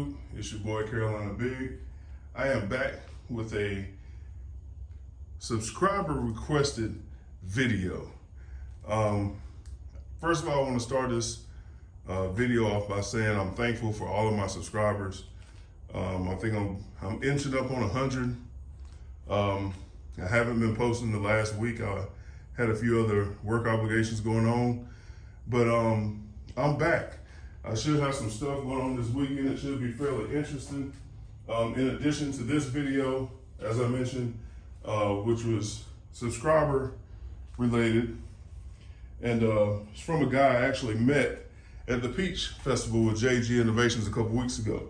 YouTube? It's your boy Carolina Big. I am back with a subscriber requested video. First of all, I want to start this video off by saying I'm thankful for all of my subscribers. I think I'm inching up on 100. I haven't been posting the last week. I had a few other work obligations going on, but I'm back. I should have some stuff going on this weekend. It should be fairly interesting. In addition to this video, as I mentioned, which was subscriber related, and it's from a guy I actually met at the Peach Festival with JG Innovations a couple weeks ago.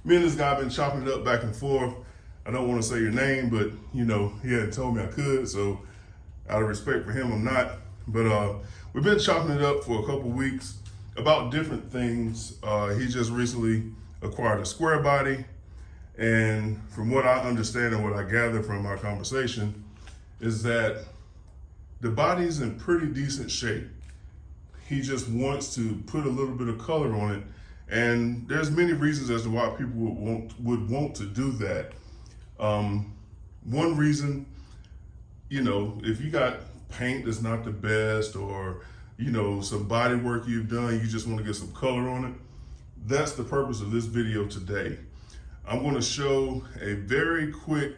Me and this guy have been chopping it up back and forth. I don't want to say your name, but you know, he hadn't told me I could, so out of respect for him, I'm not. But we've been chopping it up for a couple weeks about different things. He just recently acquired a square body, and from what I understand and what I gather from our conversation is that the body's in pretty decent shape. He just wants to put a little bit of color on it, and there's many reasons as to why people would want to do that. One reason, you know, if you got paint that's not the best, or you know, some body work you've done, you just want to get some color on it. That's the purpose of this video today. I'm going to show a very quick,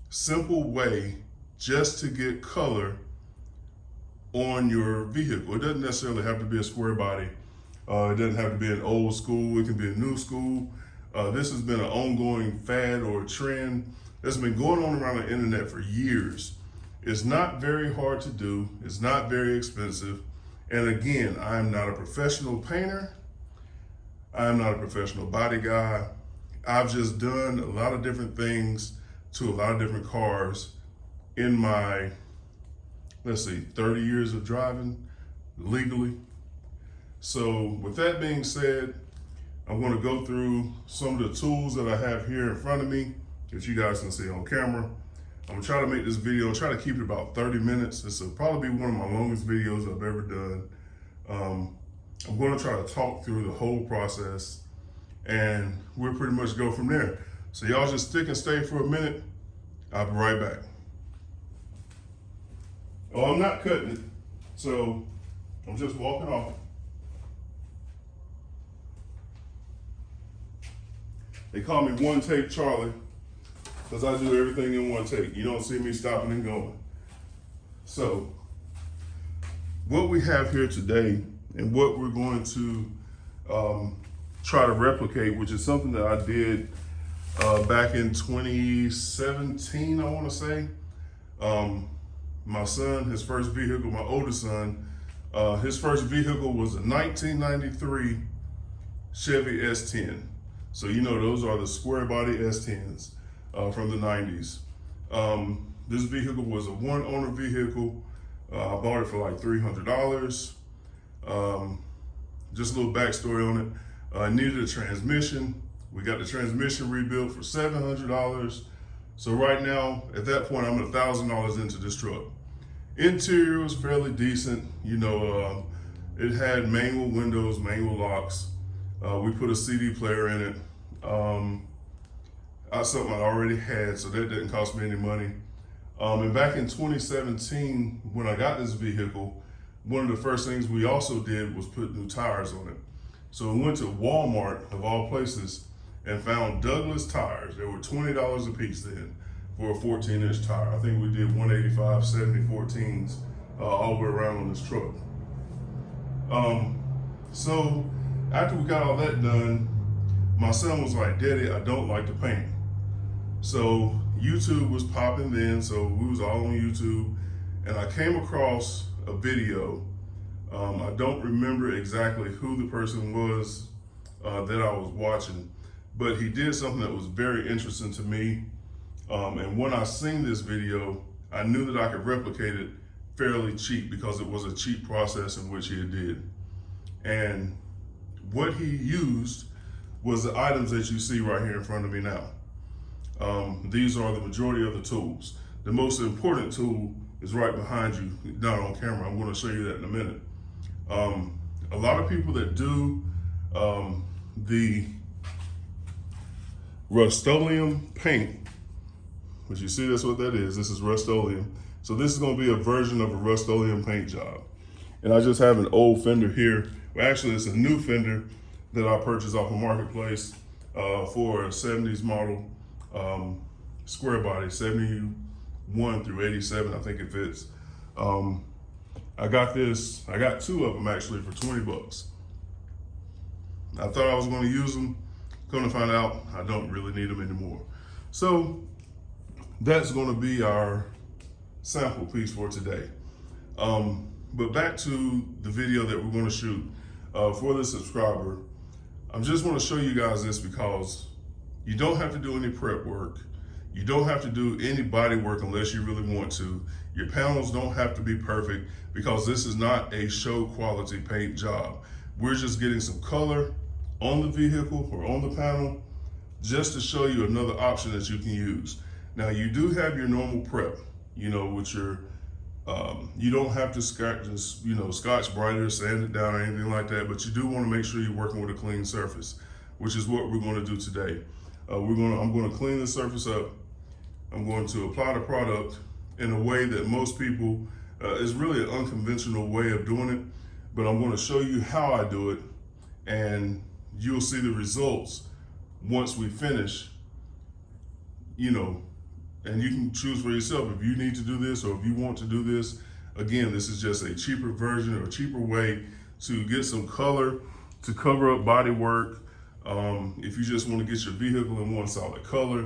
simple way just to get color on your vehicle. It doesn't necessarily have to be a square body. It doesn't have to be an old school. It can be a new school. This has been an ongoing fad or a trend that's been going on around the internet for years. It's not very hard to do. It's not very expensive. And again, I'm not a professional painter. I'm not a professional body guy. I've just done a lot of different things to a lot of different cars in my, let's see, 30 years of driving legally. So with that being said, I'm going to go through some of the tools that I have here in front of me that you guys can see on camera. I'm gonna try to make this video and try to keep it about 30 minutes. This will probably be one of my longest videos I've ever done. I'm gonna try to talk through the whole process, and we'll pretty much go from there. So y'all just stick and stay for a minute. I'll be right back. Oh, I'm not cutting it, so I'm just walking off. They call me One Take Charlie, because I do everything in one take. You don't see me stopping and going. So, what we have here today and what we're going to try to replicate, which is something that I did back in 2017, I want to say. My son, his first vehicle, my oldest son, his first vehicle was a 1993 Chevy S10. So you know those are the square body S10s. From the 90s. This vehicle was a one owner vehicle. I bought it for like $300. Just a little backstory on it. I needed a transmission. We got the transmission rebuilt for $700. So right now, at that point, I'm $1,000 into this truck. Interior was fairly decent. You know, it had manual windows, manual locks. We put a CD player in it. Something I already had, so that didn't cost me any money. And back in 2017, when I got this vehicle, one of the first things we also did was put new tires on it. So we went to Walmart, of all places, and found Douglas tires. They were $20 a piece then for a 14-inch tire. I think we did 185, 70, 14s all the way around on this truck. So after we got all that done, my son was like, "Daddy, I don't like to paint." So YouTube was popping then, so we was all on YouTube, and I came across a video. I don't remember exactly who the person was that I was watching, but he did something that was very interesting to me. And when I seen this video, I knew that I could replicate it fairly cheap because it was a cheap process in which he did. And what he used was the items that you see right here in front of me now. These are the majority of the tools. The most important tool is right behind you, not on camera. I'm going to show you that in a minute. A lot of people that do the Rust-Oleum paint. But you see, that's what that is. This is Rust-Oleum. So this is going to be a version of a Rust-Oleum paint job. And I just have an old fender here. Well, actually, it's a new fender that I purchased off a marketplace for a 70s model square body, 71 through 87, I think it fits. I got two of them actually for 20 bucks. I thought I was going to use them. Come to find out, I don't really need them anymore. So that's going to be our sample piece for today. But back to the video that we're going to shoot for the subscriber. I just want to show you guys this because you don't have to do any prep work. You don't have to do any body work unless you really want to. Your panels don't have to be perfect because this is not a show quality paint job. We're just getting some color on the vehicle or on the panel just to show you another option that you can use. Now you do have your normal prep, with your, you don't have to scotch brighter, sand it down or anything like that, but you do want to make sure you're working with a clean surface, which is what we're going to do today. I'm going to clean the surface up. I'm going to apply the product in a way that most people, is really an unconventional way of doing it, but I'm going to show you how I do it, and you'll see the results once we finish, and you can choose for yourself if you need to do this or if you want to do this. Again, this is just a cheaper version or a cheaper way to get some color, to cover up body work. If you just want to get your vehicle in one solid color,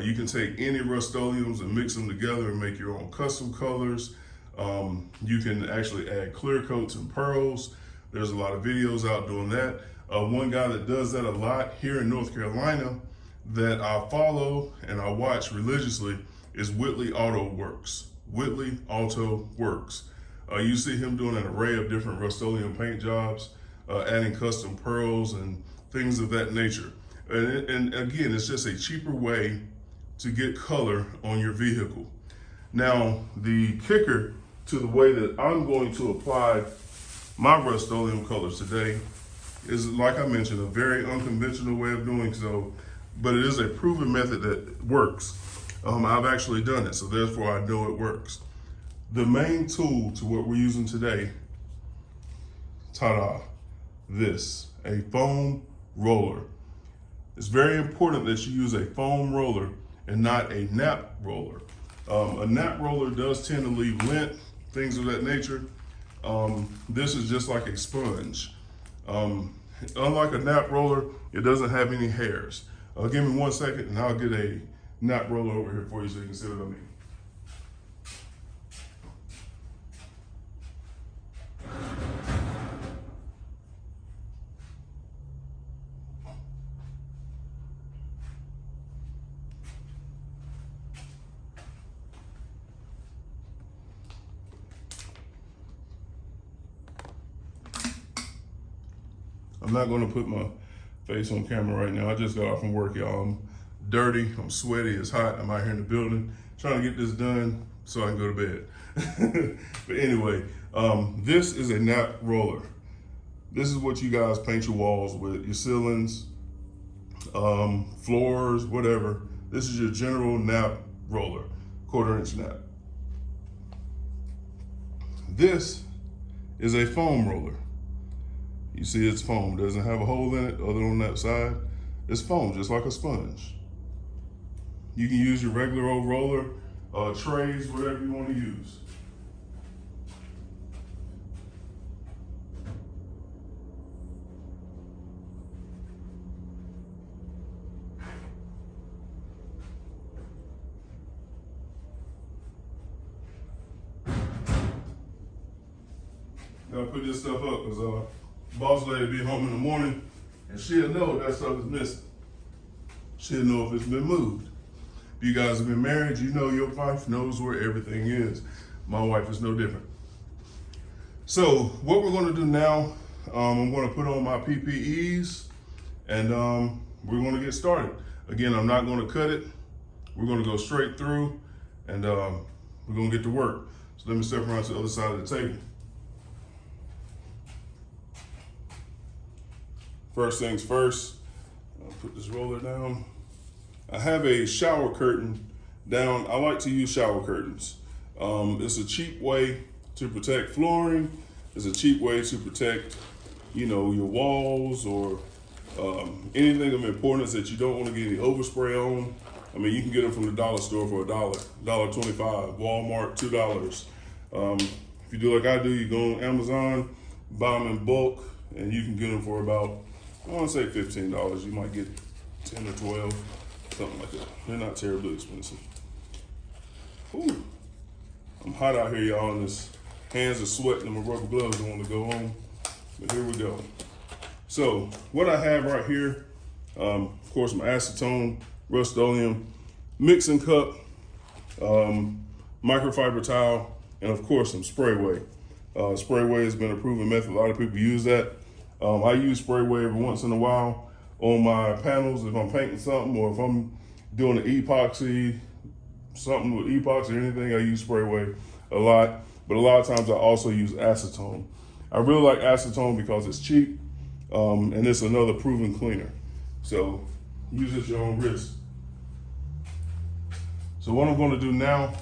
you can take any Rust-Oleums and mix them together and make your own custom colors. You can actually add clear coats and pearls. There's a lot of videos out doing that. One guy that does that a lot here in North Carolina that I follow and I watch religiously is Whitley Auto Works. Whitley Auto Works. You see him doing an array of different Rust-Oleum paint jobs, adding custom pearls and things of that nature. And again, it's just a cheaper way to get color on your vehicle. Now, the kicker to the way that I'm going to apply my Rust-Oleum colors today is, like I mentioned, a very unconventional way of doing so, but it is a proven method that works. I've actually done it, so therefore I know it works. The main tool to what we're using today, ta-da, a foam roller. It's very important that you use a foam roller and not a nap roller. A nap roller does tend to leave lint, things of that nature. This is just like a sponge. Unlike a nap roller, it doesn't have any hairs. Give me 1 second and I'll get a nap roller over here for you so you can see what I mean. I'm not going to put my face on camera right now. I just got off from work, y'all. I'm dirty, I'm sweaty, it's hot. I'm out here in the building trying to get this done so I can go to bed. But anyway, this is a nap roller. This is what you guys paint your walls with, your ceilings, floors, whatever. This is your general nap roller, 1/4 inch nap. This is a foam roller. You see it's foam, doesn't have a hole in it other on that side. It's foam, just like a sponge. You can use your regular old roller, trays, whatever you want to use. Gotta put this stuff up because boss lady be home in the morning and she'll know that stuff is missing. She'll know if it's been moved. If you guys have been married, you know your wife knows where everything is. My wife is no different. So what we're going to do now, I'm going to put on my PPEs and we're going to get started. Again, I'm not going to cut it. We're going to go straight through and we're going to get to work. So let me step around to the other side of the table. First things first, I'll put this roller down. I have a shower curtain down. I like to use shower curtains. It's a cheap way to protect flooring. It's a cheap way to protect, you know, your walls or anything of importance that you don't want to get any overspray on. I mean, you can get them from the dollar store for $1.25, Walmart, $2. If you do like I do, you go on Amazon, buy them in bulk, and you can get them for about, I want to say $15. You might get 10 or 12, something like that. They're not terribly expensive. Ooh, I'm hot out here, y'all, and this hands are sweating and my rubber gloves don't want to go on, but here we go. So what I have right here, of course, my acetone, Rust-Oleum, mixing cup, microfiber towel, and of course some Spray-Way. Spray-Way has been a proven method. A lot of people use that. I use Spray-Way every once in a while on my panels if I'm painting something, or if I'm doing an epoxy, something with epoxy or anything, I use Spray-Way a lot. But a lot of times I also use acetone. I really like acetone because it's cheap, and it's another proven cleaner. So use it at your own risk. So what I'm going to do now,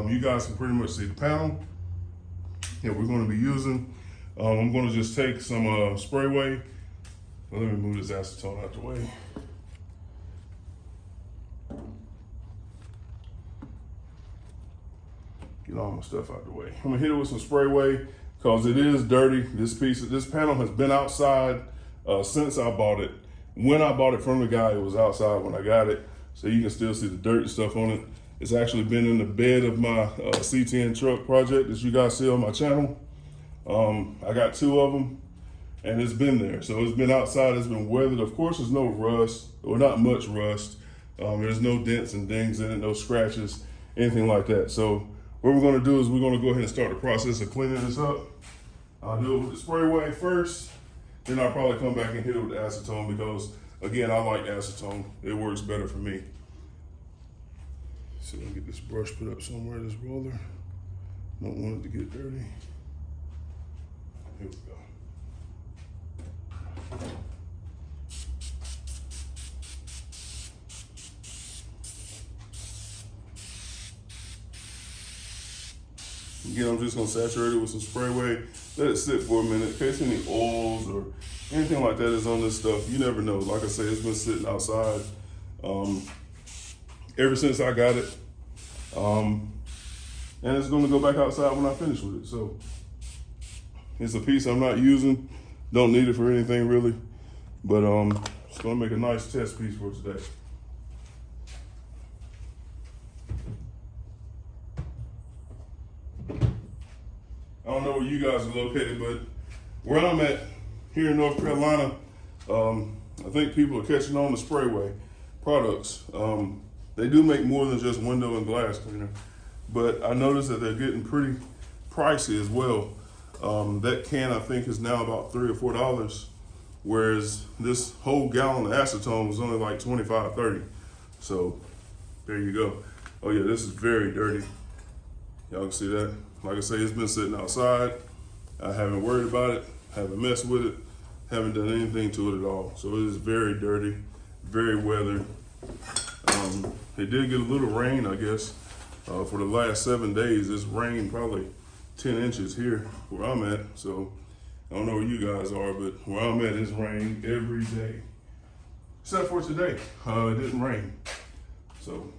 you guys can pretty much see the panel that we're going to be using. I'm going to just take some Spray-Way. Let me move this acetone out the way. Get all my stuff out the way. I'm gonna hit it with some Spray-Way because it is dirty. This panel has been outside since I bought it. When I bought it from the guy, it was outside when I got it. So you can still see the dirt and stuff on it. It's actually been in the bed of my C10 truck project that you guys see on my channel. I got 2 of them and it's been there. So it's been outside, it's been weathered. Of course, there's no rust, or not much rust. There's no dents and dings in it, no scratches, anything like that. So what we're gonna do is we're gonna go ahead and start the process of cleaning this up. I'll do it with the Spray-Way first, then I'll probably come back and hit it with the acetone because, again, I like acetone. It works better for me. So let me get this brush put up somewhere, this roller. Don't want it to get dirty. Here we go. Again, I'm just gonna saturate it with some Spray-Way. Let it sit for a minute in case any oils or anything like that is on this stuff. You never know. Like I say, it's been sitting outside ever since I got it. And it's gonna go back outside when I finish with it. So it's a piece I'm not using. Don't need it for anything really. But it's gonna make a nice test piece for today. I don't know where you guys are located, but where I'm at here in North Carolina, I think people are catching on to Spray-Way products. They do make more than just window and glass cleaner, but I noticed that they're getting pretty pricey as well. That can, I think, is now about $3 or $4, whereas this whole gallon of acetone was only like $25, $30. So there you go. Oh yeah, this is very dirty. Y'all can see that. Like I say, it's been sitting outside. I haven't worried about it, haven't messed with it, haven't done anything to it at all. So it is very dirty, very weathered. It did get a little rain, I guess, for the last 7 days. It's rained probably 10 inches here where I'm at. So I don't know where you guys are, but where I'm at, it's rained every day. Except for today, it didn't rain. So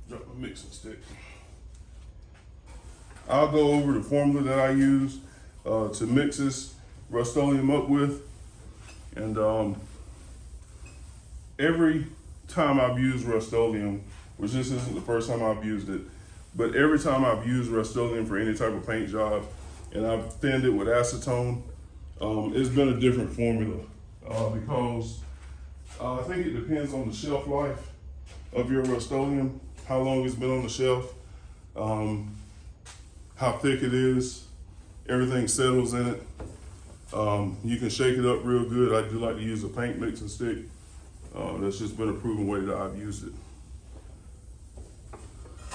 drop my mixing stick. I'll go over the formula that I use to mix this Rust-Oleum up with. And every time I've used Rust-Oleum, which this isn't the first time I've used it, but every time I've used Rust-Oleum for any type of paint job and I've thinned it with acetone, it's been a different formula because I think it depends on the shelf life of your Rust-Oleum, how long it's been on the shelf, how thick it is, everything settles in it. You can shake it up real good. I do like to use a paint mixing stick. That's just been a proven way that I've used it.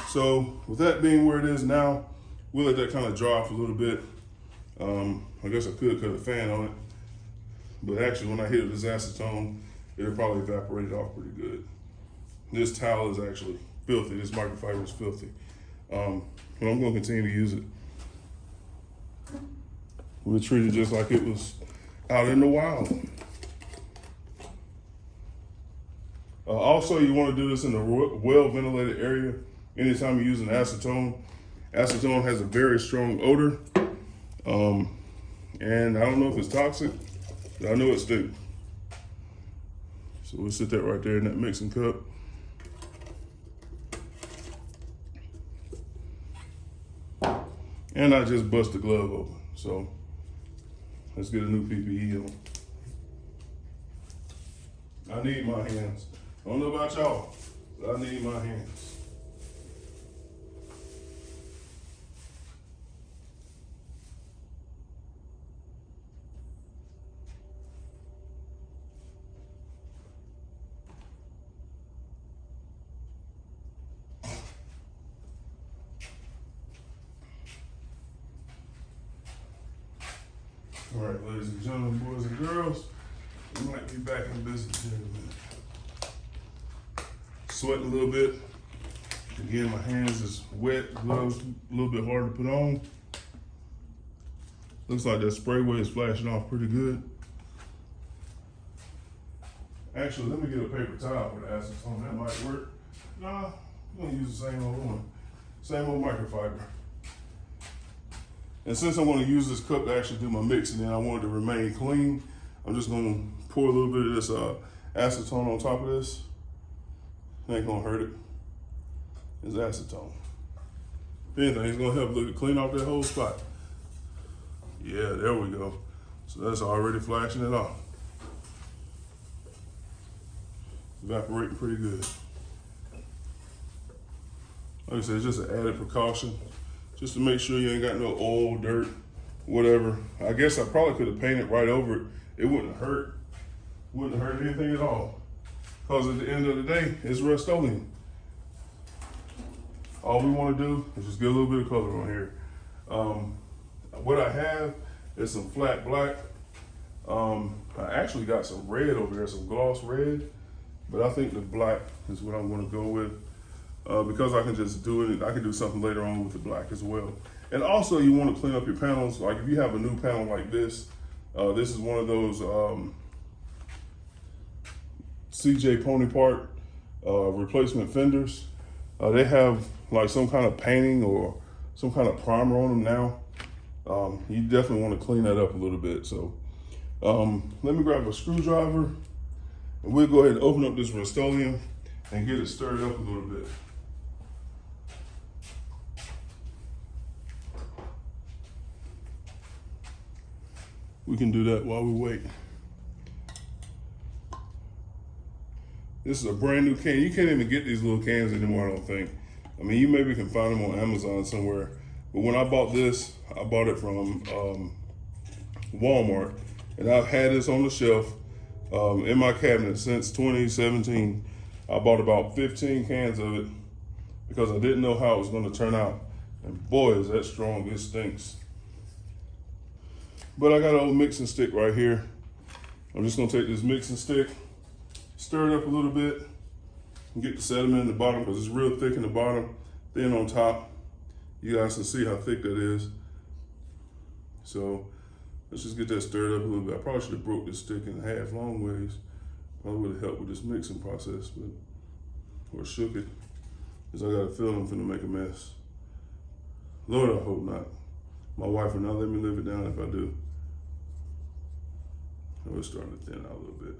So with that being where it is now, we'll let that kind of dry off a little bit. I guess I could cut a fan on it. But actually, when I hit it with this acetone, it'll probably evaporate it off pretty good. This towel is actually filthy. This microfiber is filthy. But I'm going to continue to use it. We'll treat it just like it was out in the wild. Also, you want to do this in a well-ventilated area. Anytime you're using acetone, acetone has a very strong odor. And I don't know if it's toxic, but I know it stinks. So we'll sit that right there in that mixing cup. And I just bust the glove open. So let's get a new PPE on. I need my hands. I don't know about y'all, but I need my hands. All right, ladies and gentlemen, boys and girls, we might be back in business here in a minute. Sweating a little bit. Again, my hands is wet, gloves a little bit hard to put on. Looks like that sprayway is flashing off pretty good. Actually, let me get a paper towel for the acetone. That might work. Nah, I'm gonna use the same old one. Same old microfiber. And since I'm gonna use this cup to actually do my mixing and I want it to remain clean, I'm just gonna pour a little bit of this acetone on top of this. It ain't gonna hurt it. It's acetone. If anything, it's gonna help clean off that whole spot. Yeah, there we go. So that's already flashing it off. Evaporating pretty good. Like I said, it's just an added precaution, just to make sure you ain't got no oil, dirt, whatever. I guess I probably could have painted right over it. It wouldn't hurt. Wouldn't hurt anything at all. Because at the end of the day, it's Rust-Oleum. All we want to do is just get a little bit of color on here. What I have is some flat black. I actually got some red over there, some gloss red, but I think the black is what I'm going to go with because I can just do it. I can do something later on with the black as well. And also, you want to clean up your panels. Like if you have a new panel like this, this is one of those CJ Pony Part replacement fenders. They have like some kind of painting or some kind of primer on them now. You definitely want to clean that up a little bit. So let me grab a screwdriver and we'll go ahead and open up this Rust-Oleum and get it stirred up a little bit. We can do that while we wait. This is a brand new can. You can't even get these little cans anymore, I don't think. I mean, you maybe can find them on Amazon somewhere. But when I bought this, I bought it from Walmart. And I've had this on the shelf in my cabinet since 2017. I bought about 15 cans of it because I didn't know how it was going to turn out. And boy, is that strong, it stinks. But I got an old mixing stick right here. I'm just gonna take this mixing stick, stir it up a little bit, and get the sediment in the bottom because it's real thick in the bottom, thin on top. You guys can see how thick that is. So let's just get that stirred up a little bit. I probably should have broke this stick in half long ways. Probably would have helped with this mixing process, but or shook it, because I got a feeling I'm finna make a mess. Lord, I hope not. My wife will not let me live it down if I do. Oh, it's starting to thin out a little bit.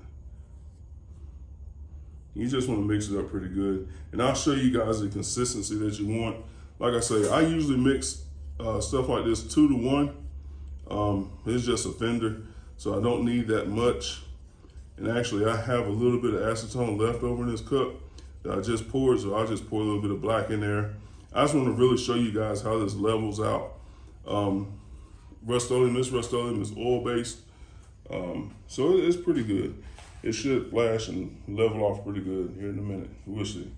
You just want to mix it up pretty good. And I'll show you guys the consistency that you want. Like I say, I usually mix stuff like this 2 to 1. It's just a fender, so I don't need that much. And actually, I have a little bit of acetone left over in this cup that I just poured, so I'll just pour a little bit of black in there. I just want to really show you guys how this levels out. Rust-Oleum, this Rust-Oleum is oil-based, so it's pretty good. It should flash and level off pretty good here in a minute. We'll see.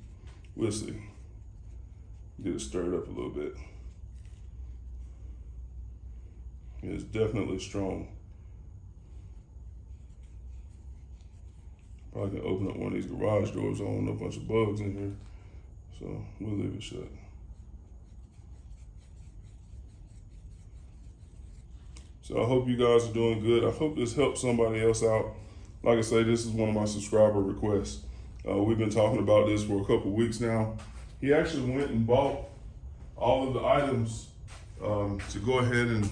We'll see. Get it stirred up a little bit. It's definitely strong. Probably can open up one of these garage doors. I don't know a bunch of bugs in here. So we'll leave it shut. So I hope you guys are doing good. I hope this helps somebody else out. Like I say, this is one of my subscriber requests. We've been talking about this for a couple weeks now. He actually went and bought all of the items to go ahead and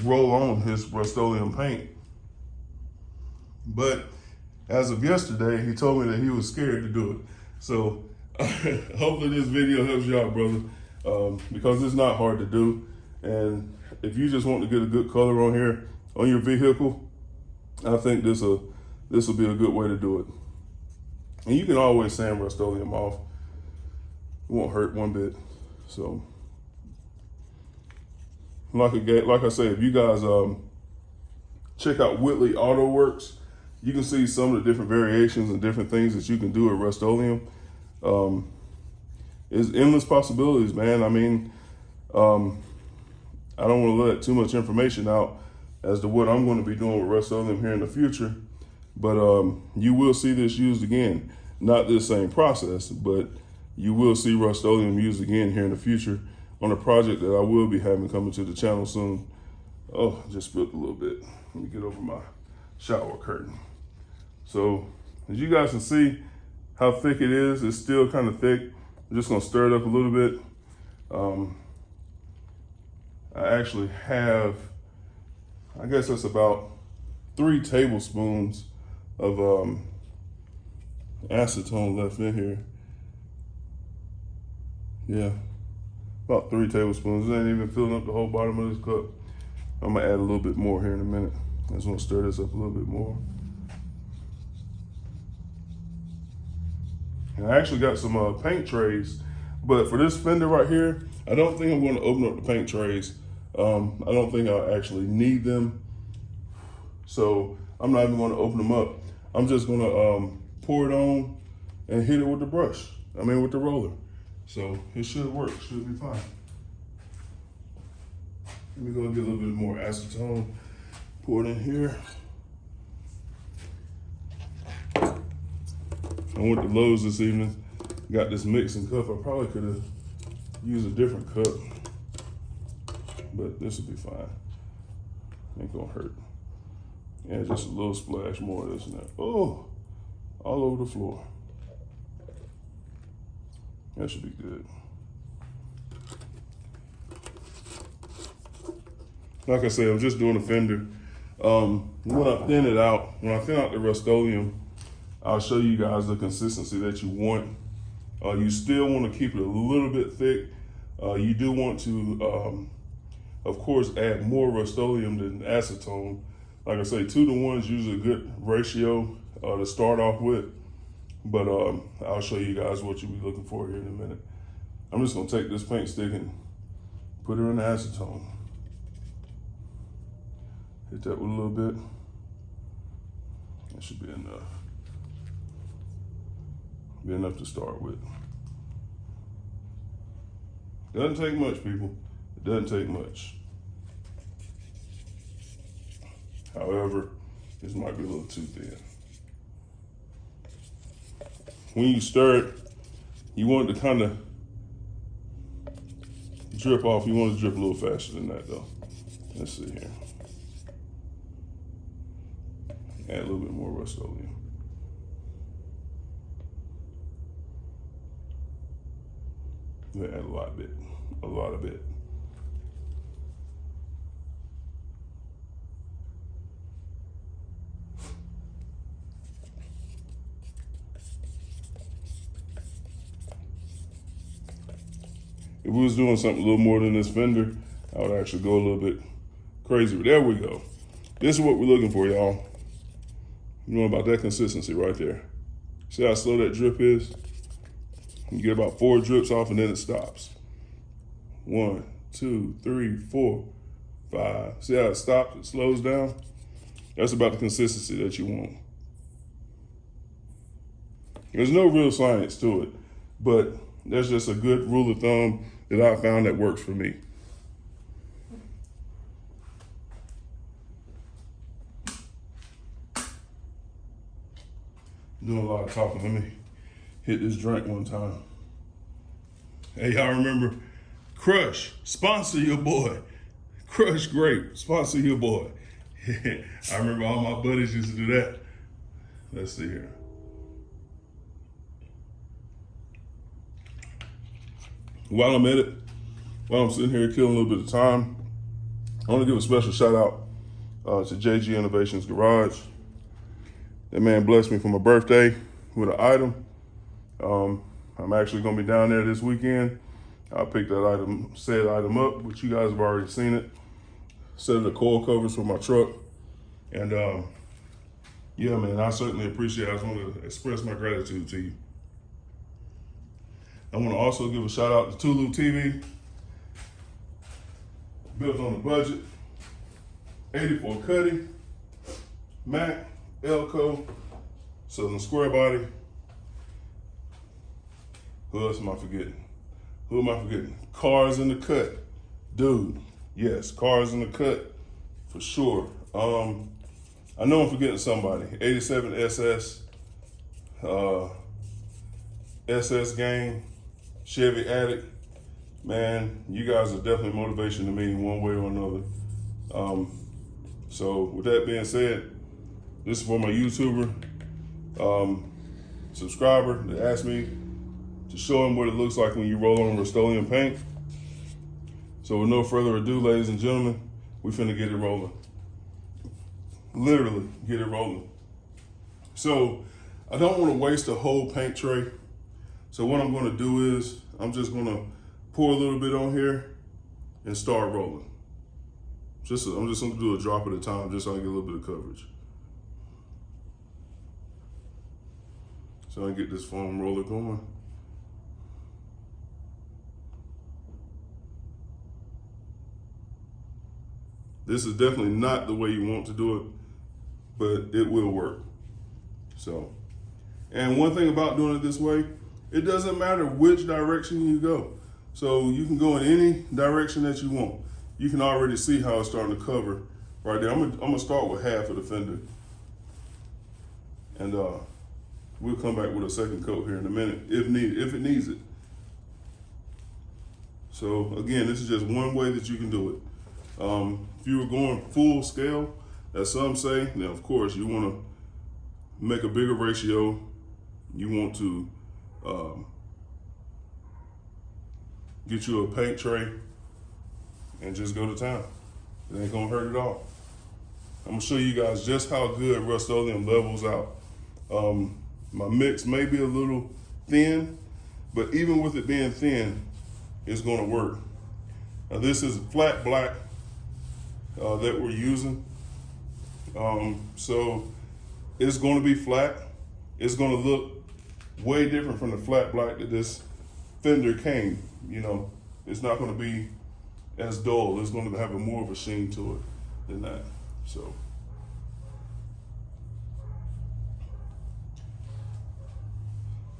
roll on his Rust-Oleum paint. But as of yesterday, he told me that he was scared to do it. So hopefully this video helps you out, brother, because it's not hard to do. And if you just want to get a good color on here, on your vehicle, I think this will be a good way to do it. And you can always sand Rust-Oleum off. It won't hurt one bit. So, like I say, if you guys check out Whitley Auto Works, you can see some of the different variations and different things that you can do with Rust-Oleum. It's endless possibilities, man. I mean, I don't want to let too much information out as to what I'm going to be doing with Rust-Oleum here in the future. But you will see this used again. Not this same process, but you will see Rust-Oleum used again here in the future on a project that I will be having coming to the channel soon. Oh, just spilled a little bit. Let me get over my shower curtain. So as you guys can see how thick it is, it's still kind of thick. I'm just gonna stir it up a little bit. I actually have, I guess that's about 3 tablespoons of acetone left in here. Yeah, about 3 tablespoons. It ain't even filling up the whole bottom of this cup. I'm gonna add a little bit more here in a minute. I just wanna stir this up a little bit more. And I actually got some paint trays, but for this fender right here, I don't think I'm gonna open up the paint trays. I don't think I'll actually need them. So I'm not even gonna open them up. I'm just gonna pour it on and hit it with the brush. With the roller. So it should work, should be fine. Let me go get a little bit more acetone, pour it in here. I went to Lowe's this evening, got this mixing cup. I probably could have used a different cup, but this will be fine. Ain't gonna hurt. Yeah, just a little splash more of this and that. Oh, all over the floor. That should be good. Like I said, I'm just doing a fender. When I thin it out, when I thin out the Rust-Oleum, I'll show you guys the consistency that you want. You still want to keep it a little bit thick. You do want to, of course, add more Rust-Oleum than acetone. Like I say, 2 to 1 is usually a good ratio to start off with. But I'll show you guys what you'll be looking for here in a minute. I'm just gonna take this paint stick and put her in the acetone. Hit that with a little bit. That should be enough. Be enough to start with. Doesn't take much, people. It doesn't take much. However, this might be a little too thin. When you stir it, you want it to kind of drip off. You want it to drip a little faster than that though. Let's see here. Add a little bit more Rust-Oleum. Add a lot of it. If we was doing something a little more than this fender, I would actually go a little bit crazier. There we go. This is what we're looking for, y'all. You know about that consistency right there. See how slow that drip is? You get about 4 drips off and then it stops. 1, 2, 3, 4, 5. See how it stops, it slows down? That's about the consistency that you want. There's no real science to it, but that's just a good rule of thumb that I found that works for me. Doing a lot of talking. Let me hit this drink one time. Hey, y'all remember Crush, sponsor your boy. Crush Grape, sponsor your boy. I remember all my buddies used to do that. Let's see here. While I'm at it, while I'm sitting here killing a little bit of time, I want to give a special shout out to JG Innovations Garage. That man blessed me for my birthday with an item. I'm actually going to be down there this weekend. I'll pick that said item up, but you guys have already seen it. Set of the coil covers for my truck. And yeah, man, I certainly appreciate it. I just want to express my gratitude to you. I want to also give a shout out to Tulu TV. Built on a budget. 84 Cuddy, Mac, Elco, Southern Square Body. Who else am I forgetting? Who am I forgetting? Cars in the Cut. Dude, yes, Cars in the Cut, for sure. I know I'm forgetting somebody. 87 SS, SS Gang, Chevy Addict. Man, you guys are definitely motivation to me in one way or another. So with that being said, this is for my YouTuber subscriber that asked me to show him what it looks like when you roll on Rust-Oleum paint. So with no further ado, ladies and gentlemen, we finna get it rolling. Literally get it rolling. So I don't want to waste a whole paint tray. So what I'm going to do is I'm just going to pour a little bit on here and start rolling. I'm just going to do a drop at a time just so I can get a little bit of coverage. So I can get this foam roller going. This is definitely not the way you want to do it, but it will work. So, and one thing about doing it this way, it doesn't matter which direction you go. So you can go in any direction that you want. You can already see how it's starting to cover right there. I'm gonna start with half of the fender. And we'll come back with a second coat here in a minute if it needs it. So again, this is just one way that you can do it. If you were going full scale, as some say, then of course you want to make a bigger ratio. You want to get you a paint tray and just go to town. It ain't gonna hurt at all. I'm gonna show you guys just how good Rust-Oleum levels out. My mix may be a little thin, but even with it being thin, it's gonna work. Now this is flat black that we're using. So it's gonna be flat. It's gonna look way different from the flat black that this fender came. You know, it's not gonna be as dull. It's gonna have more of a sheen to it than that, so.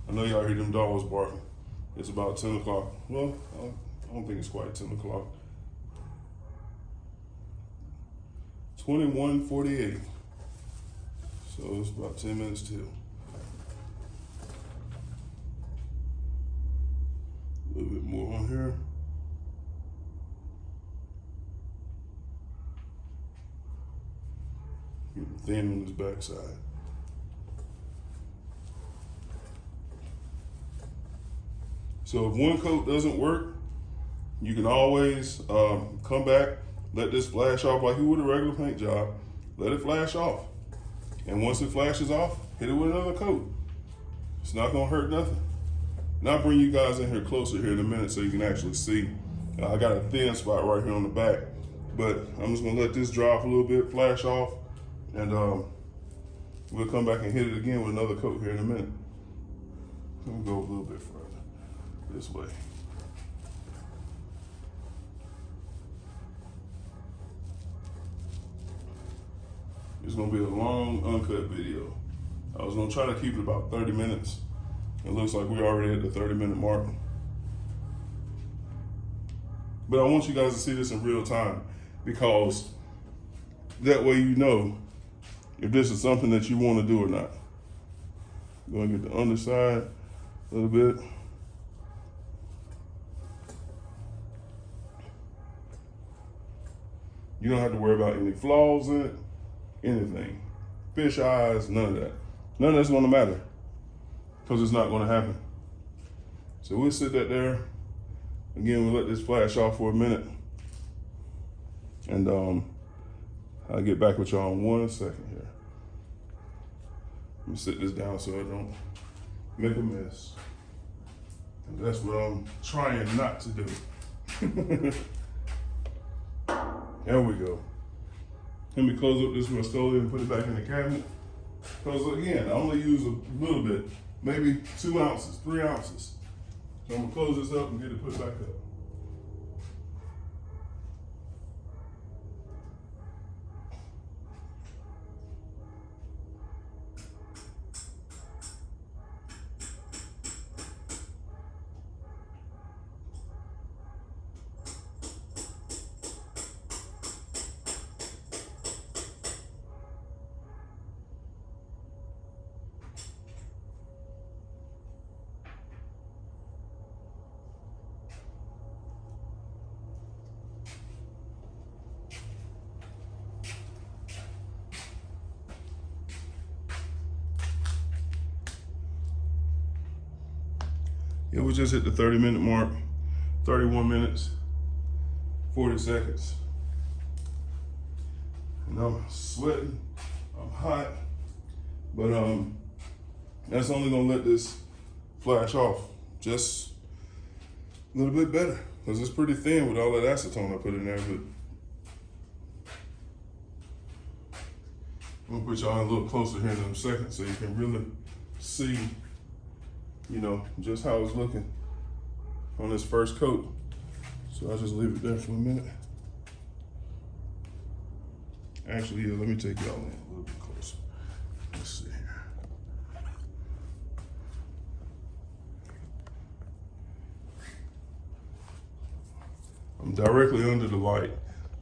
I know y'all hear them dogs barking. It's about 10 o'clock. Well, I don't think it's quite 10 o'clock. 21:48. So it's about 10 minutes till. A little bit more on here. Getting thin on this backside. So if one coat doesn't work, you can always come back, let this flash off like you would a regular paint job. Let it flash off. And once it flashes off, hit it with another coat. It's not gonna hurt nothing. And I'll bring you guys in here closer here in a minute so you can actually see. I got a thin spot right here on the back, but I'm just gonna let this dry off a little bit, flash off, and we'll come back and hit it again with another coat here in a minute. Let me go a little bit further this way. It's gonna be a long, uncut video. I was gonna try to keep it about 30 minutes. It looks like we're already at the 30-minute mark. But I want you guys to see this in real time, because that way you know if this is something that you wanna do or not. Gonna get the underside a little bit. You don't have to worry about any flaws in it, anything. Fish eyes, none of that. None of that's gonna matter because it's not gonna happen. So we'll sit that there. Again, we'll let this flash off for a minute. And I'll get back with y'all in 1 second here. Let me sit this down so I don't make a mess. And that's what I'm trying not to do. There we go. Let me close up this Rust-Oleum and put it back in the cabinet. Because again, I only use a little bit, maybe 2 ounces, 3 ounces. So I'm gonna close this up and get it put back up. Yeah, we just hit the 30-minute mark, 31 minutes, 40 seconds. And I'm sweating, I'm hot, but that's only gonna let this flash off just a little bit better because it's pretty thin with all that acetone I put in there. But I'm gonna put y'all a little closer here in a second so you can really see, you know, just how it's looking on this first coat. So I'll just leave it there for a minute. Actually, yeah, let me take y'all in a little bit closer. Let's see here. I'm directly under the light.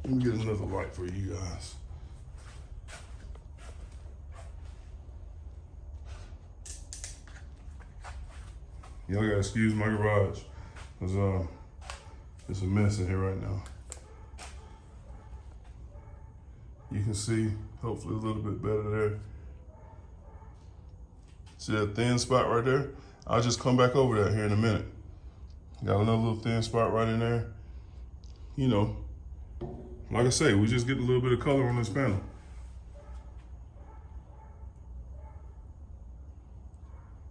Let me get another light for you guys. Y'all gotta excuse my garage, cause it's a mess in here right now. You can see, hopefully a little bit better there. See that thin spot right there? I'll just come back over that here in a minute. Got another little thin spot right in there. You know, like I say, we just get a little bit of color on this panel.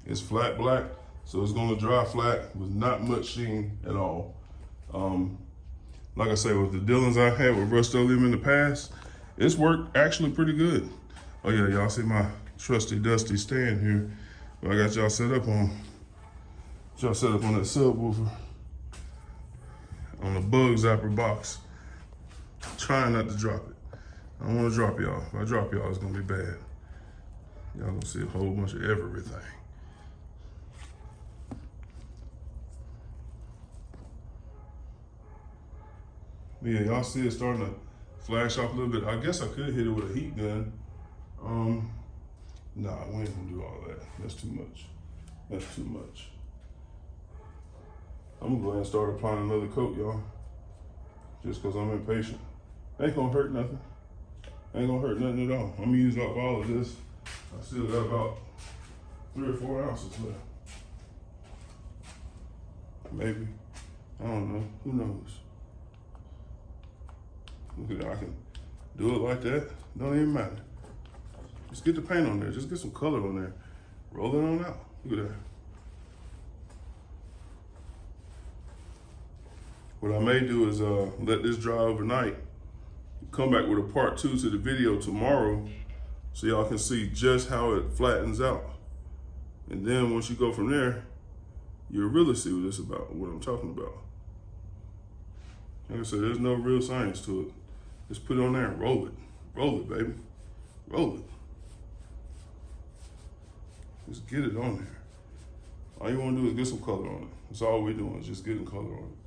It's flat black, so it's gonna dry flat with not much sheen at all. Like I say, with the Dillons I had with Rust-Oleum in the past, it's worked actually pretty good. Oh yeah, y'all see my trusty dusty stand here. I got y'all set up on. Y'all set up on that subwoofer on the bug zapper box. Trying not to drop it. I don't want to drop y'all. If I drop y'all, it's gonna be bad. Y'all gonna see a whole bunch of everything. Yeah, y'all see it starting to flash off a little bit. I guess I could hit it with a heat gun. Nah, we ain't gonna do all that. That's too much. That's too much. I'm gonna go ahead and start applying another coat, y'all. Just cause I'm impatient. Ain't gonna hurt nothing. Ain't gonna hurt nothing at all. I'm gonna use up all of this. I still got about 3 or 4 ounces left. Maybe. I don't know. Who knows? Look at that. I can do it like that. Don't even matter. Just get the paint on there. Just get some color on there. Roll it on out. Look at that. What I may do is let this dry overnight. Come back with a part 2 to the video tomorrow so y'all can see just how it flattens out. And then once you go from there, you'll really see what it's about, what I'm talking about. Like I said, there's no real science to it. Just put it on there and roll it. Roll it, baby. Roll it. Just get it on there. All you want to do is get some color on it. That's all we're doing, is just getting color on it.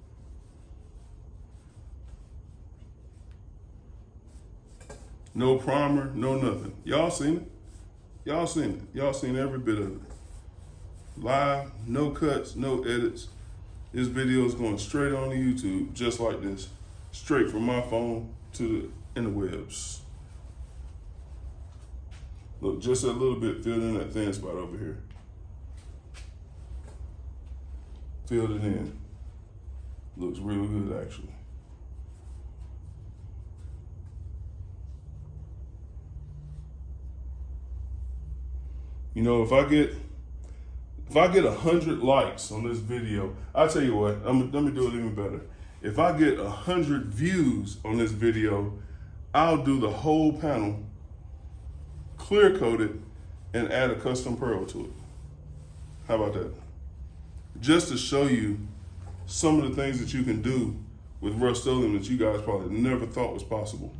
No primer, no nothing. Y'all seen it. Y'all seen it. Y'all seen every bit of it. live, no cuts, no edits. This video is going straight on to YouTube, just like this, straight from my phone to the interwebs. Look, just a little bit filled in that thin spot over here. Filled it in. Looks really good, actually. You know, if I get 100 likes on this video, I'll tell you what, let me do it even better. If I get 100 views on this video, I'll do the whole panel, clear coat it, and add a custom pearl to it. How about that? Just to show you some of the things that you can do with Rust-Oleum that you guys probably never thought was possible.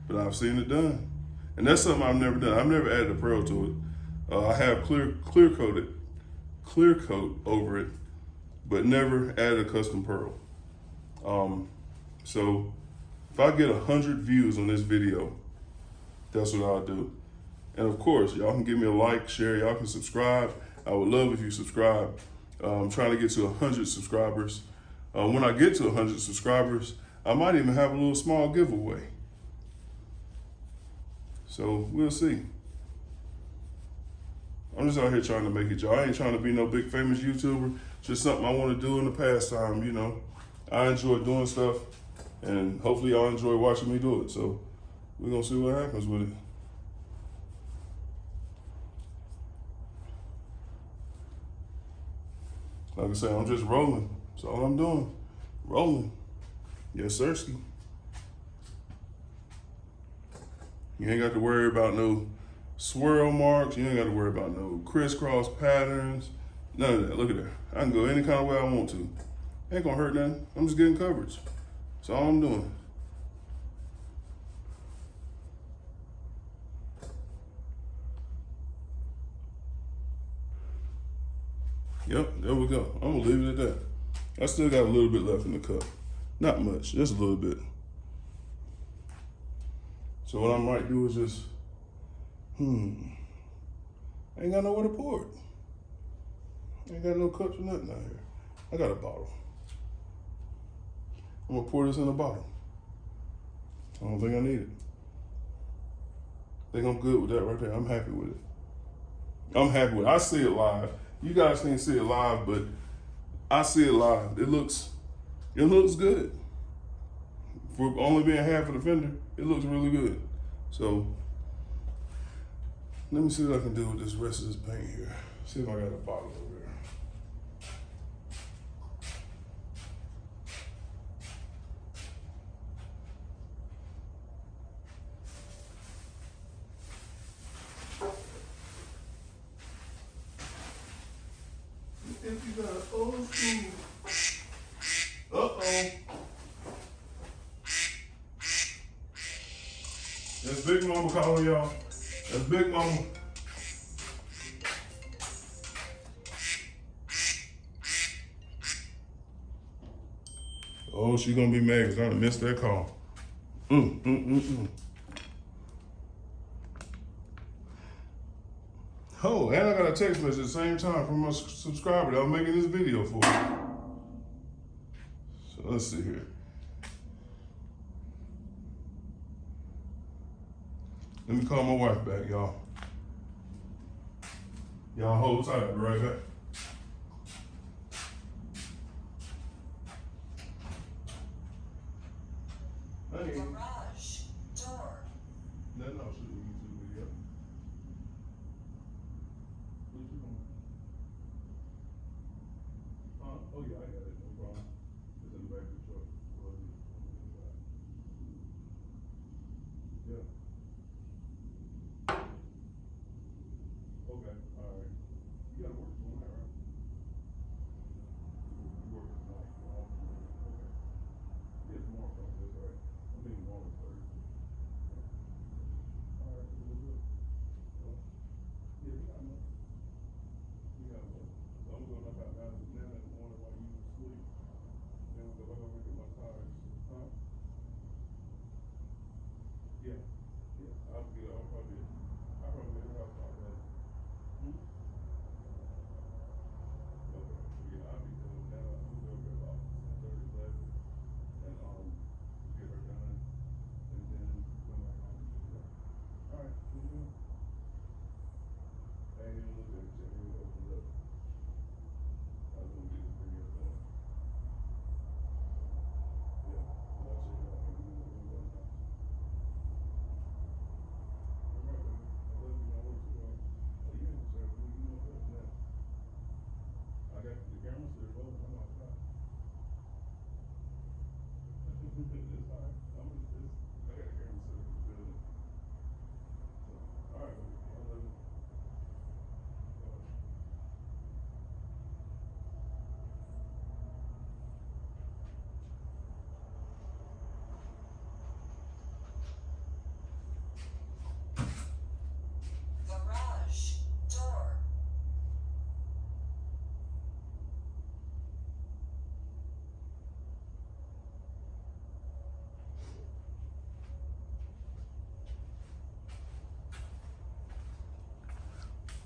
But I've seen it done. And that's something I've never done. I've never added a pearl to it. I have clear coat over it, but never added a custom pearl. So if I get 100 views on this video, that's what I'll do. And of course, y'all can give me a like, share, y'all can subscribe. I would love if you subscribe. I'm trying to get to 100 subscribers. When I get to 100 subscribers, I might even have a little small giveaway. So we'll see. I'm just out here trying to make it, y'all. I ain't trying to be no big famous YouTuber. Just something I want to do in the pastime, you know. I enjoy doing stuff, and hopefully y'all enjoy watching me do it. So we're gonna see what happens with it. Like I said, I'm just rolling. That's all I'm doing. Rolling. Yes, sirski. You ain't got to worry about no swirl marks. You ain't got to worry about no crisscross patterns. None of that. Look at that. I can go any kind of way I want to. Ain't gonna hurt nothing. I'm just getting coverage. That's all I'm doing. Yep, there we go. I'm gonna leave it at that. I still got a little bit left in the cup. Not much, just a little bit. So what I might do is just, I ain't got nowhere to pour it. Ain't got no cups or nothing out here. I got a bottle. I'm gonna pour this in a bottle. I don't think I need it. I think I'm good with that right there. I'm happy with it. I'm happy with it. I see it live. You guys can't see it live, but I see it live. It looks good. For only being half of the fender, it looks really good. So let me see what I can do with this rest of this paint here. See if I got a bottle over there. If you got an old school, That's Big Mama calling y'all. That's Big Mama. Oh, she gonna be mad because I done missed that call. Oh, and I got a text message at the same time from my subscriber that I'm making this video for. So let's see here. Let me call my wife back, y'all. Y'all hold tight, I'll be right back. Hey. Garage door. No, shoot a YouTube video. What you doing? Oh yeah, I got it, no problem. It's in the back of the truck. Yeah. Okay, all right. You gotta work tonight, right? You work tonight. Okay. Yeah, tomorrow, that's right. I think tomorrow is Thursday. All right, we'll do it. Well, yeah, we got enough. We got enough. So I'm going up out now in the morning while you sleep. Then we'll go back over and get my tires. Huh? Yeah. Yeah. I'll probably be at the house about that.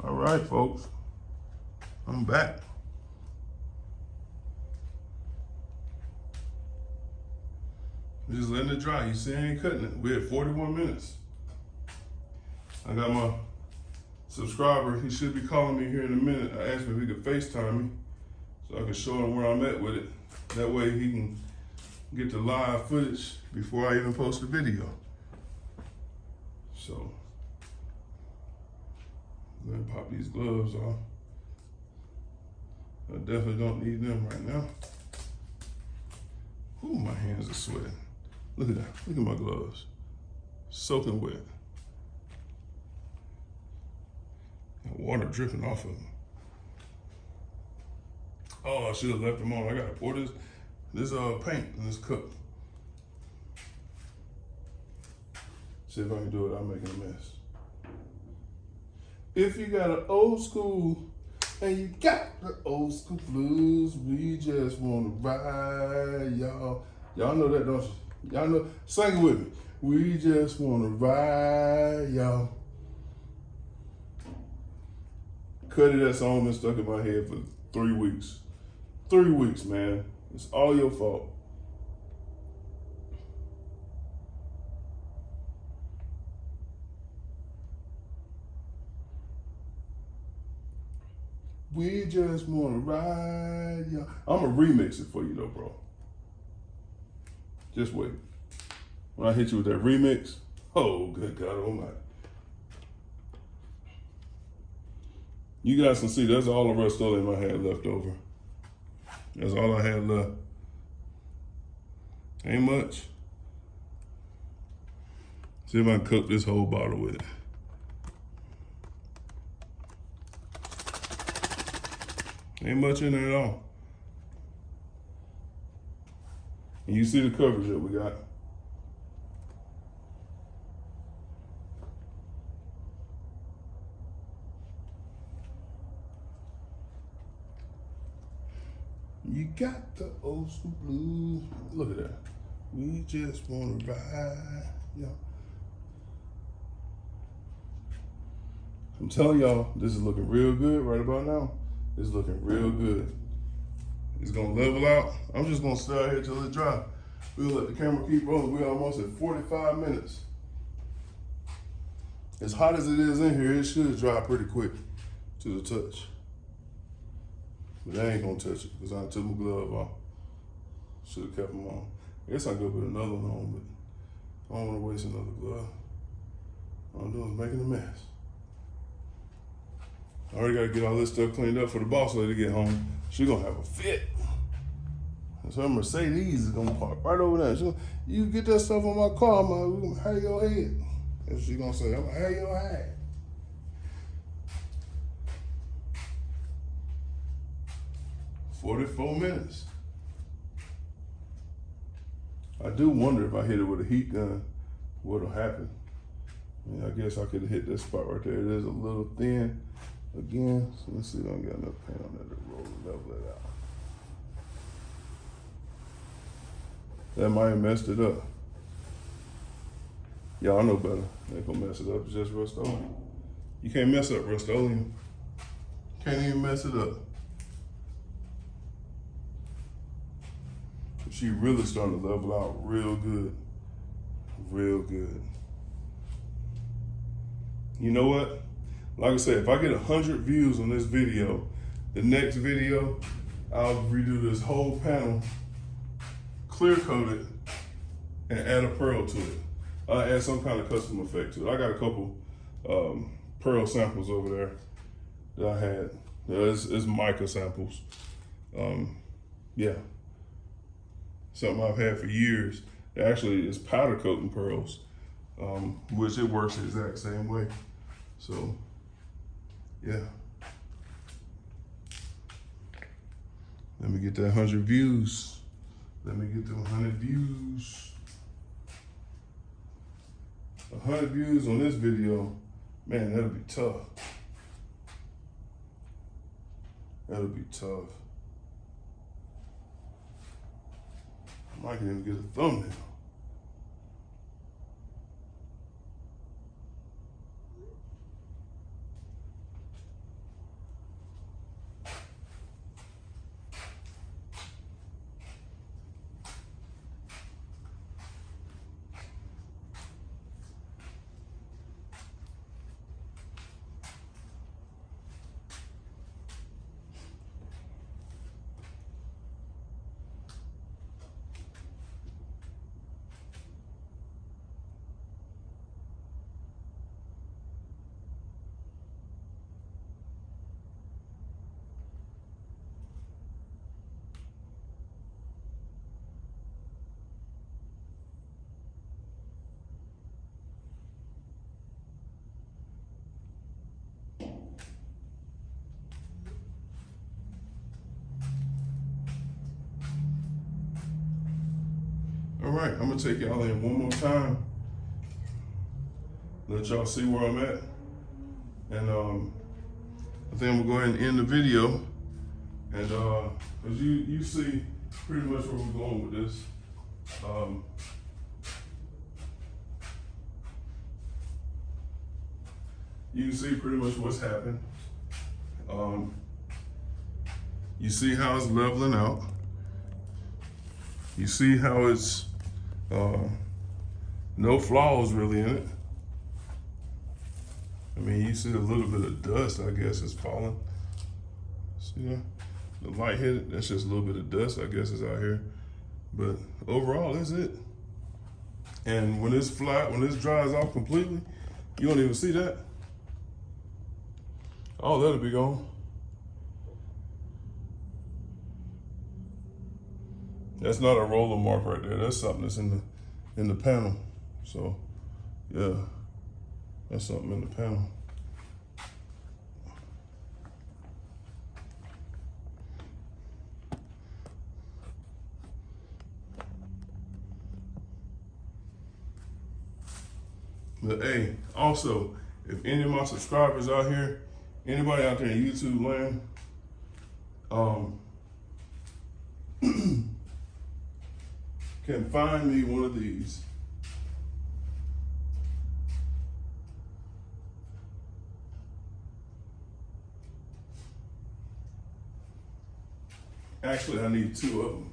All right, folks, I'm back. Just letting it dry. You see, I ain't cutting it. We're at 41 minutes. I got my subscriber. He should be calling me here in a minute. I asked him if he could FaceTime me so I can show him where I'm at with it. That way he can get the live footage before I even post the video. So, I'm gonna pop these gloves off. I definitely don't need them right now. Ooh, my hands are sweating. Look at that. Look at my gloves. Soaking wet. Got water dripping off of them. Oh, I should have left them on. I gotta pour this paint in this cup. See if I can do it. I'm making a mess. If you got an old school and you got the old school blues, we just wanna ride, y'all. Y'all know that, don't you? Y'all know, sing it with me. We just wanna ride, y'all. Cuddy, that song been stuck in my head for 3 weeks. 3 weeks, man. It's all your fault. We just wanna ride, y'all. I'm gonna remix it for you though, bro. Just wait. When I hit you with that remix, oh, good God almighty. You guys can see that's all the Rust-Oleum I had left over. That's all I had left. Ain't much. See if I can cook this whole bottle with it. Ain't much in there at all. And you see the coverage that we got. You got the old school blues. Look at that. We just wanna ride. Yeah. I'm telling y'all, this is looking real good right about now. It's looking real good. It's gonna level out. I'm just gonna stay out here till it dry. We'll let the camera keep rolling. We're almost at 45 minutes. As hot as it is in here, it should dry pretty quick to the touch. But I ain't gonna touch it because I took my glove off. Should have kept them on. I guess I could put another one on, but I don't wanna waste another glove. All I'm doing is making a mess. I already gotta get all this stuff cleaned up for the boss lady to get home. She gonna have a fit. So her Mercedes is gonna park right over there. You get that stuff on my car, man, we're gonna have your head. That's what she gonna say, I'm gonna have your head. "44 minutes. I do wonder if I hit it with a heat gun, what'll happen. I mean, I guess I could have hit that spot right there. It is a little thin. Again, so let's see if I don't got enough paint on that to roll and level it out. That might have messed it up. Y'all know better. They ain't gonna mess it up. It's just Rust-Oleum. You can't mess up Rust-Oleum. Can't even mess it up. She really starting to level out real good. Real good. You know what? Like I said, if I get 100 views on this video, the next video, I'll redo this whole panel, clear coat it, and add a pearl to it. I'll add some kind of custom effect to it. I got a couple pearl samples over there that I had. It's mica samples. Yeah. Something I've had for years. Actually, it's powder coating pearls, which it works the exact same way. So, yeah. Let me get that 100 views. Let me get them 100 views. 100 views on this video, man, that'll be tough. That'll be tough. I might even get a thumbnail. right, I'm gonna take y'all in one more time. Let y'all see where I'm at. And I think I'm gonna go ahead and end the video. And cause you see pretty much where we're going with this. You can see pretty much what's happened. You see how it's leveling out. You see how it's no flaws really in it. I mean, you see a little bit of dust, I guess, is falling. See that? The light hit it, that's just a little bit of dust, I guess, is out here. But overall, that's it. And when it's flat, when this dries off completely, you don't even see that. Oh, that'll be gone. That's not a roller mark right there. That's something that's in the panel. So, yeah, that's something in the panel. But hey, also, if any of my subscribers out here, anybody out there in YouTube land, can find me one of these. Actually, I need two of them.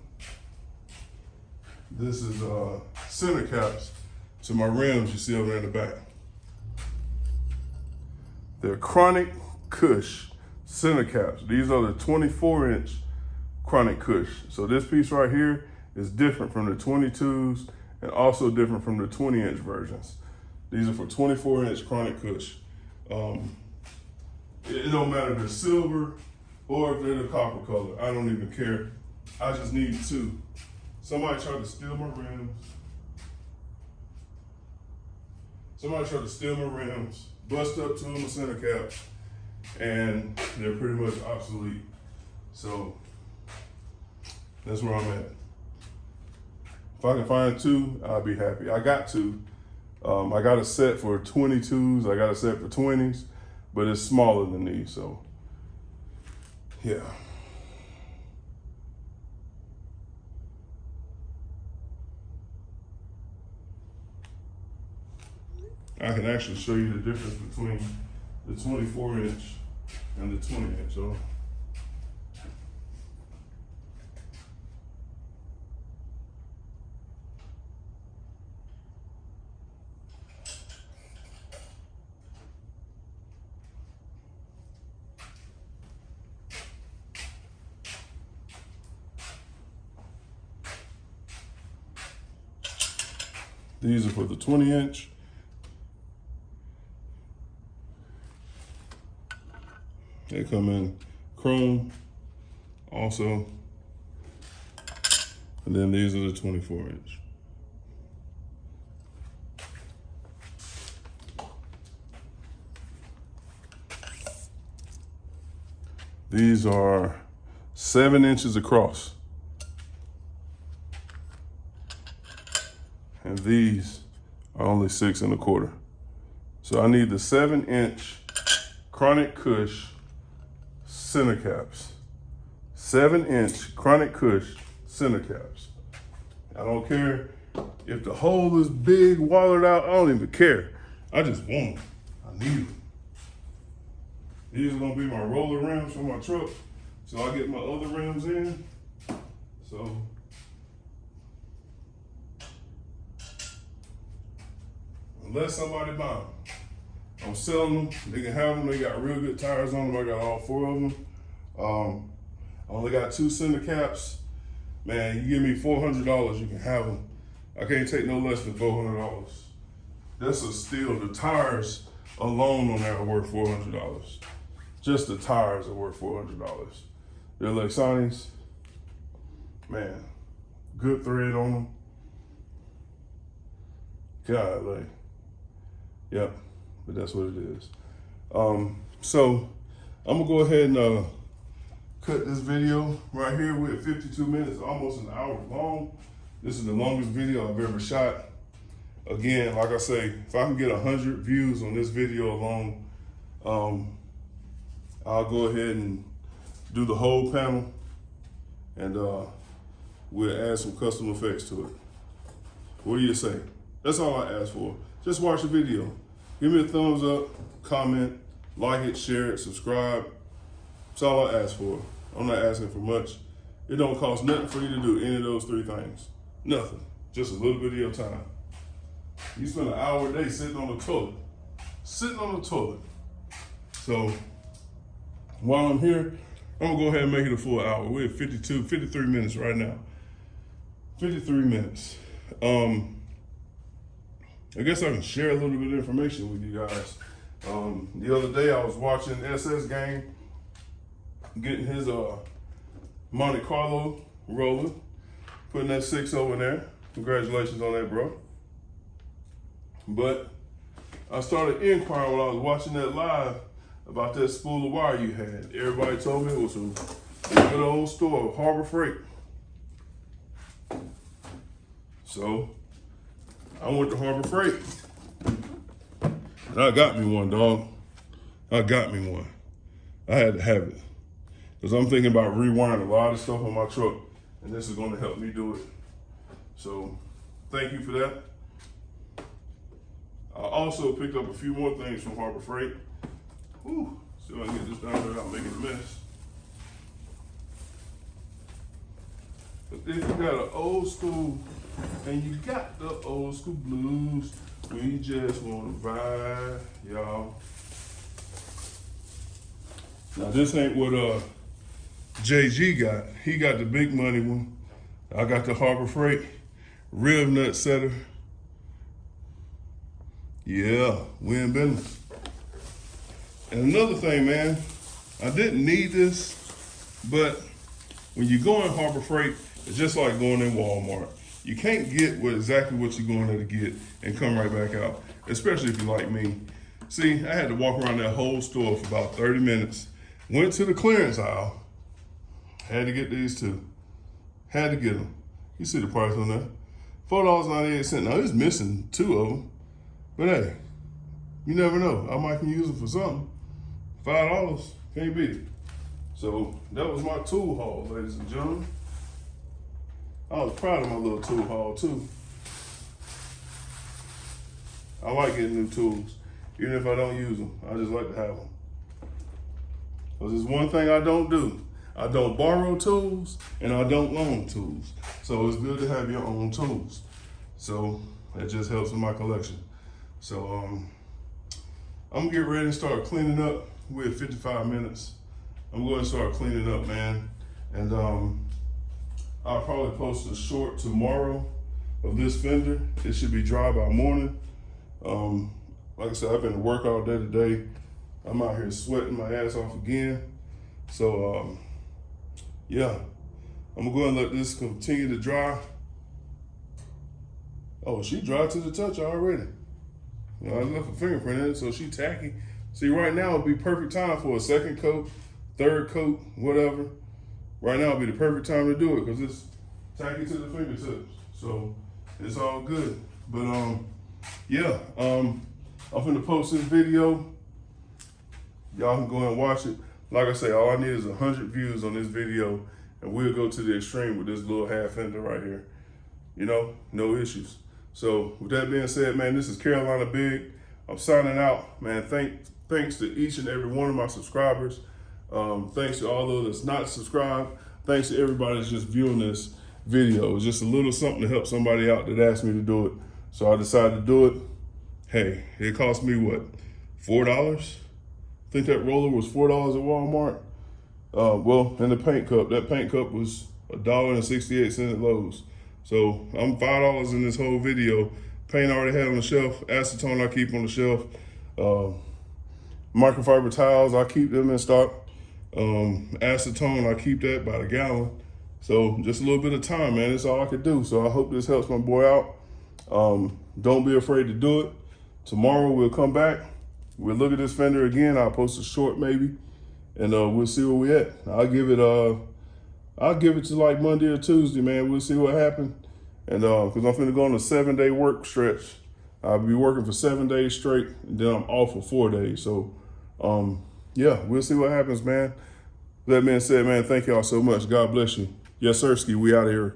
This is center caps to my rims you see over there in the back. They're Chronic Cush center caps. These are the 24-inch Chronic Cush. So this piece right here is different from the 22s and also different from the 20-inch versions. These are for 24-inch Chronic Cush. It don't matter if they're silver or if they're the copper color. I don't even care. I just need two. Somebody tried to steal my rims. Somebody tried to steal my rims, bust up two of my center caps, and they're pretty much obsolete. So that's where I'm at. If I can find two, I'll be happy. I got two. I got a set for 22s. I got a set for 20s, but it's smaller than these, so yeah. I can actually show you the difference between the 24-inch and the 20-inch. So these are for the 20-inch. They come in chrome also. And then these are the 24-inch. These are 7 inches across. And these are only 6 1/4. So I need the 7-inch Chronic Cush center caps. 7-inch Chronic Cush center caps. I don't care if the hole is big, walled out, I don't even care. I just want them. I need them. These are gonna be my roller rims for my truck. So I get my other rims in. So unless somebody buy them, I'm selling them. They can have them. They got real good tires on them. I got all 4 of them. I only got 2 center caps. Man, you give me $400, you can have them. I can't take no less than $400. That's a steal. The tires alone on that are worth $400. Just the tires are worth $400. They're Lexani's. Man, good thread on them. Golly. Yep, but that's what it is. So I'm gonna go ahead and cut this video right here. We're at 52 minutes, almost an hour long. This is the longest video I've ever shot. Again, like I say, if I can get 100 views on this video alone, I'll go ahead and do the whole panel, and we'll add some custom effects to it. What do you say? That's all I ask for. Just watch the video. Give me a thumbs up, comment, like it, share it, subscribe. That's all I ask for. I'm not asking for much. It don't cost nothing for you to do any of those 3 things. Nothing. Just a little bit of your time. You spend an hour a day sitting on the toilet. Sitting on the toilet. So while I'm here, I'm gonna go ahead and make it a full hour. We're at 53 minutes right now. 53 minutes. I guess I can share a little bit of information with you guys. The other day I was watching SS Game, getting his Monte Carlo rolling, putting that 6-0 in there. Congratulations on that, bro. But I started inquiring when I was watching that live about that spool of wire you had. Everybody told me it was a good old store, Harbor Freight. So I went to Harbor Freight. And I got me one, dog. I got me one. I had to have it. Because I'm thinking about rewiring a lot of stuff on my truck, and this is going to help me do it. So thank you for that. I also picked up a few more things from Harbor Freight. Whew. See if I can get this down there without making a mess. But if you got an old school, and you got the old school blues, we just want to ride, y'all. Now this ain't what JG got. He got the big money one. I got the Harbor Freight rib nut setter. Yeah, we in business. And another thing, man, I didn't need this, but when you go in Harbor Freight, it's just like going in Walmart. You can't get exactly what you're going there to get and come right back out, especially if you're like me. See, I had to walk around that whole store for about 30 minutes, went to the clearance aisle, had to get these two. Had to get them. You see the price on that. $4.98. Now, it's missing 2 of them. But hey, you never know. I might can use them for something. $5, can't beat it. So that was my tool haul, ladies and gentlemen. I was proud of my little tool haul too. I like getting new tools. Even if I don't use them, I just like to have them. Because there's one thing I don't do. I don't borrow tools and I don't loan tools. So it's good to have your own tools. So that just helps in my collection. So I'm gonna get ready and start cleaning up. We're at 55 minutes. I'm going to start cleaning up, man. And I'll probably post a short tomorrow of this fender. It should be dry by morning. Like I said, I've been to work all day today. I'm out here sweating my ass off again. So yeah, I'm gonna go and let this continue to dry. Oh, she dry to the touch already. You know, I left a fingerprint in it, so she tacky. See, right now would be perfect time for a second coat, third coat, whatever. Right now would be the perfect time to do it because it's tacky to the fingertips. So it's all good. But yeah, I'm gonna post this video. Y'all can go and watch it. Like I say, all I need is 100 views on this video, and we'll go to the extreme with this little half fender right here. You know, no issues. So with that being said, man, this is Carolina Big. I'm signing out, man. Thanks to each and every one of my subscribers. Thanks to all those that's not subscribed. Thanks to everybody that's just viewing this video. It's just a little something to help somebody out that asked me to do it. So I decided to do it. Hey, it cost me what, $4? I think that roller was $4 at Walmart. Well, and the paint cup, that paint cup was $1.68 at Lowe's. So I'm $5 in this whole video. Paint I already had on the shelf. Acetone I keep on the shelf. Microfiber towels, I keep them in stock. Acetone, I keep that by the gallon. So just a little bit of time, man. That's all I could do. So I hope this helps my boy out. Don't be afraid to do it. Tomorrow we'll come back. We'll look at this fender again. I'll post a short maybe, and we'll see where we at. I'll give it to like Monday or Tuesday, man. We'll see what happened. And because I'm finna go on a 7-day work stretch. I'll be working for 7 days straight, and then I'm off for 4 days. So, yeah, we'll see what happens, man. That being said, man, thank y'all so much. God bless you. Yes, sir, Ski. We out of here.